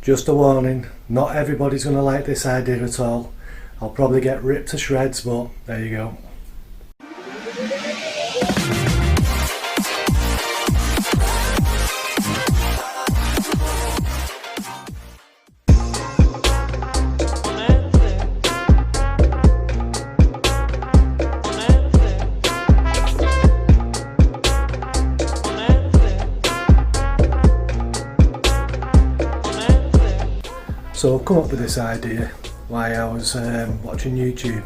Just a warning, not everybody's going to like this idea at all. I'll probably get ripped to shreds, but there you go. So I've come up with this idea while I was watching YouTube.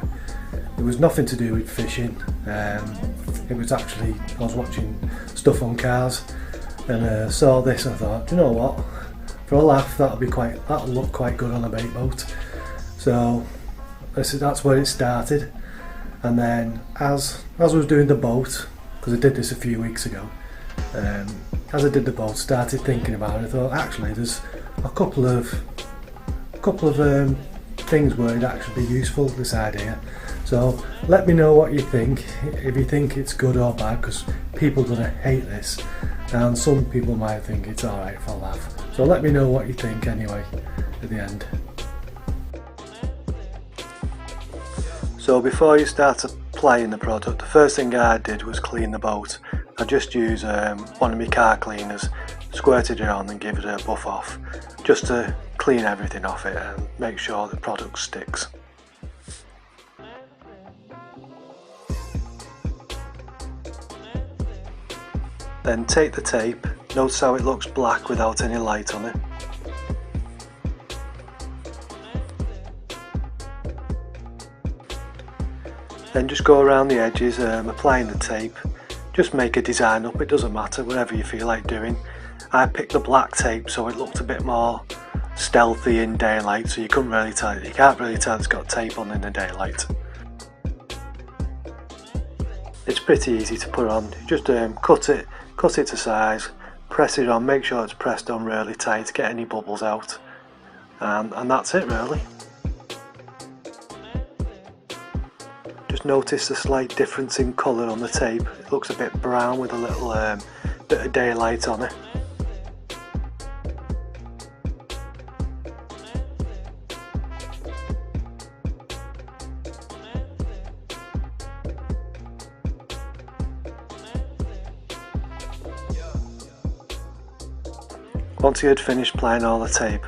It was nothing to do with fishing. It was actually, I was watching stuff on cars and saw this and I thought, do you know what? For a laugh, that'll look quite good on a bait boat. So that's where it started. And then as I was doing the boat, because I did this a few weeks ago, as I did the boat, started thinking about it. I thought actually there's a couple of things where it'd actually be useful, this idea. So let me know what you think, if you think it's good or bad, because people are going to hate this and some people might think it's alright for a laugh. So let me know what you think anyway at the end. So before you start applying the product, the first thing I did was clean the boat. I just used one of my car cleaners, squirted it on and give it a buff off, just to clean everything off it and make sure the product sticks. Then take the tape, notice how it looks black without any light on it. Then just go around the edges, applying the tape. Just make a design up, it doesn't matter, whatever you feel like doing. I picked the black tape so it looked a bit more stealthy in daylight, so you can't really tell it's got tape on in the daylight. It's pretty easy to put on. Just cut it to size, press it on, make sure it's pressed on really tight, get any bubbles out, and that's it really. Just notice the slight difference in colour on the tape. It looks a bit brown with a little bit of daylight on it. Once you had finished applying all the tape,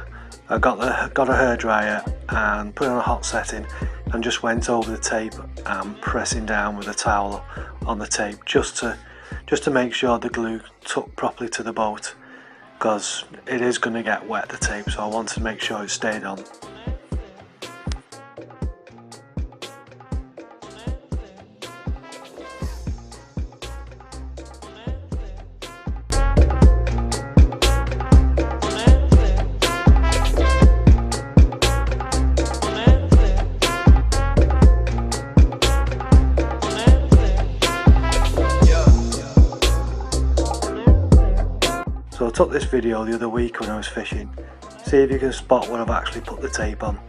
I got a hairdryer and put it on a hot setting and just went over the tape and pressing down with a towel on the tape just to make sure the glue stuck properly to the boat, because it is going to get wet, the tape, so I wanted to make sure it stayed on. So I took this video the other week when I was fishing. See if you can spot where I've actually put the tape on.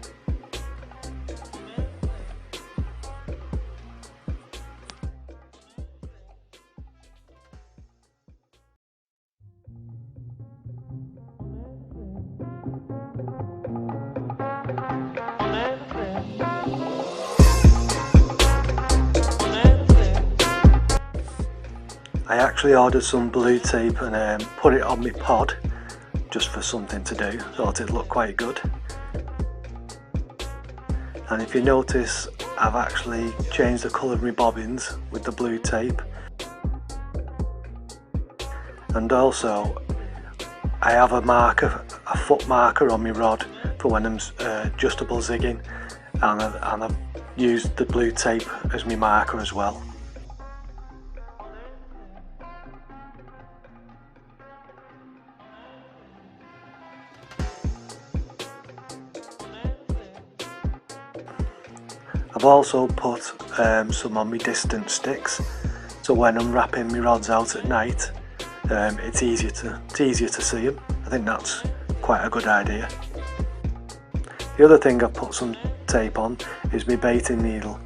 I actually ordered some blue tape and put it on my pod just for something to do. Thought it looked quite good. And if you notice, I've actually changed the colour of my bobbins with the blue tape. And also I have a foot marker on my rod for when I'm adjustable zigging, and I've used the blue tape as my marker as well. I've also put some on my distance sticks, so when I'm wrapping my rods out at night, it's easier to see them. I think that's quite a good idea. The other thing I've put some tape on is my baiting needle,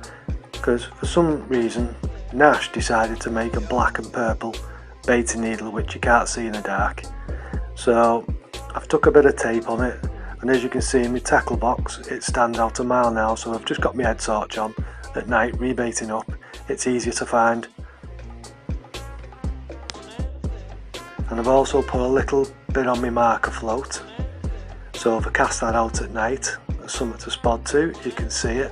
because for some reason Nash decided to make a black and purple baiting needle which you can't see in the dark. So I've took a bit of tape on it and as you can see in my tackle box it stands out a mile now, so I've just got my head torch on at night rebaiting up. It's easier to find. And I've also put a little bit on my marker float, so if I cast that out at night, there's something to spot to, you can see it.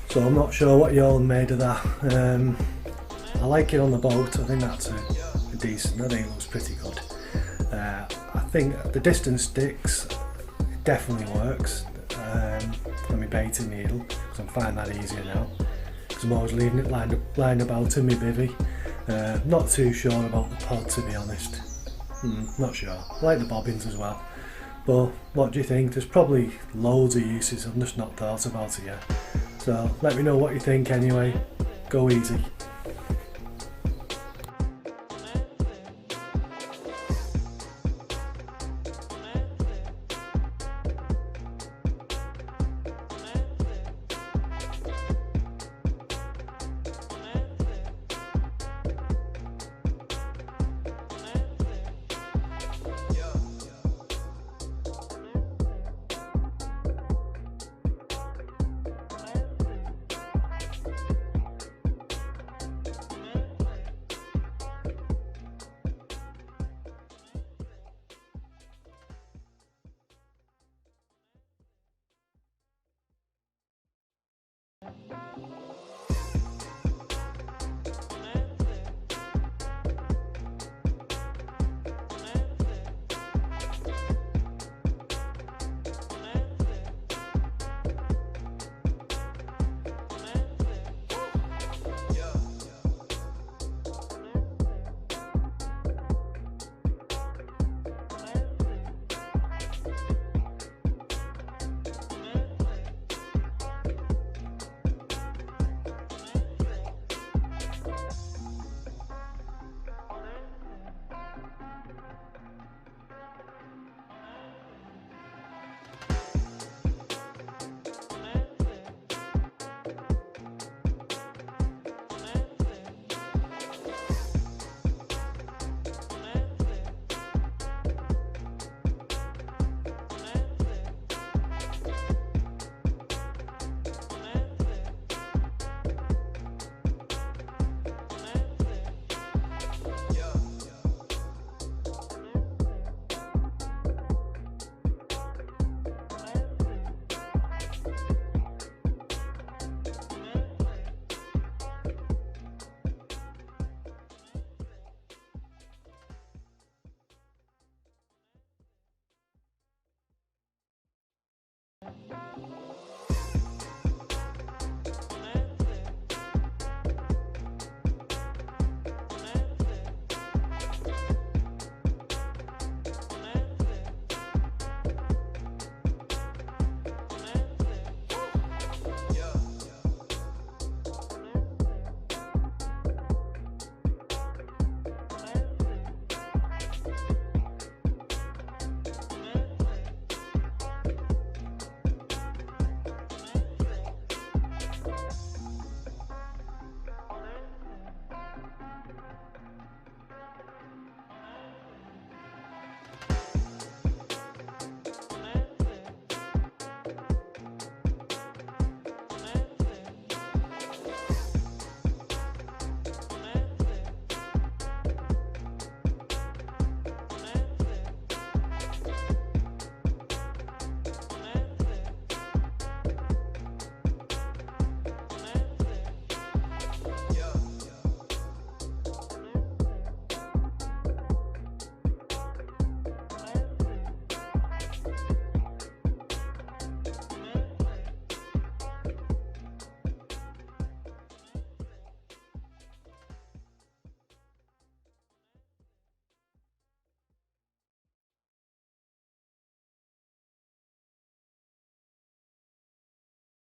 So I'm not sure what y'all made of that. I like it on the boat. I think that's a decent. I think it looks pretty good. I think the distance sticks, it definitely works for my baiting needle, because I'm finding that easier now, because I'm always leaving it lined about in my bivvy. Not too sure about the pod, to be honest. Not sure. I like the bobbins as well. But what do you think? There's probably loads of uses, I've just not thought about it yet. So let me know what you think anyway. Go easy.